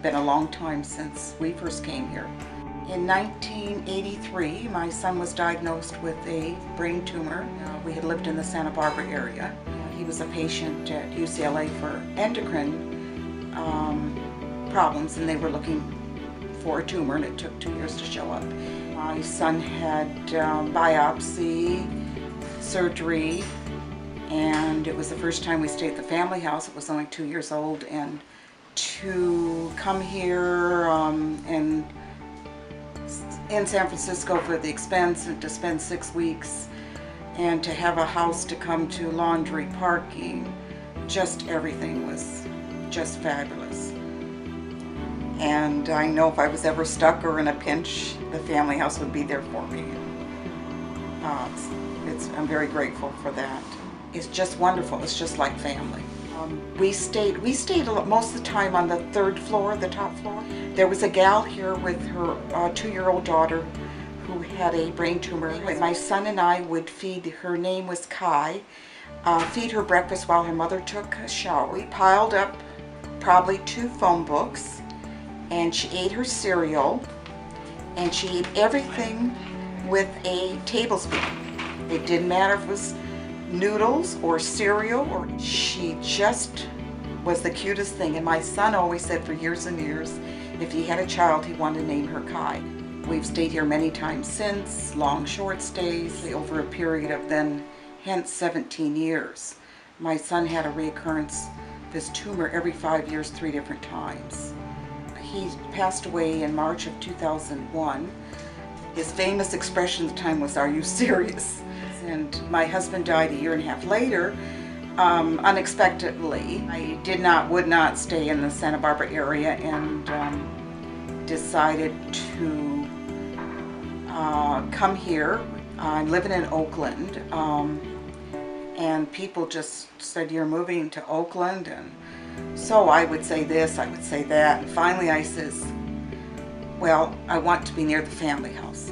been a long time since we first came here. In 1983, my son was diagnosed with a brain tumor. We had lived in the Santa Barbara area. He was a patient at UCLA for endocrine problems, and they were looking for a tumor, and it took 2 years to show up. My son had biopsy, surgery, and it was the first time we stayed at the family house. It was only 2 years old, and to come here and in San Francisco for the expense and to spend 6 weeks and to have a house to come to, laundry, parking, just everything was just fabulous. And I know if I was ever stuck or in a pinch, the family house would be there for me. I'm very grateful for that. It's just wonderful. It's just like family. We stayed most of the time on the 3rd floor, the top floor. There was a gal here with her 2-year-old daughter who had a brain tumor. My son and I would feed, her name was Kai, feed her breakfast while her mother took a shower. We piled up probably 2 phone books, and she ate her cereal, and she ate everything with a tablespoon. It didn't matter if it was noodles or cereal, or she just was the cutest thing. And my son always said for years and years, if he had a child, he wanted to name her Kai. We've stayed here many times since, long, short stays, over a period of then, hence 17 years. My son had a reoccurrence of his tumor every 5 years, 3 different times. He passed away in March of 2001. His famous expression at the time was, "Are you serious?" And my husband died a 1.5 years later, unexpectedly. I would not stay in the Santa Barbara area, and decided to come here. I'm living in Oakland, and people just said, "You're moving to Oakland?" And so I would say this, I would say that, and finally I says, well, I want to be near the family house.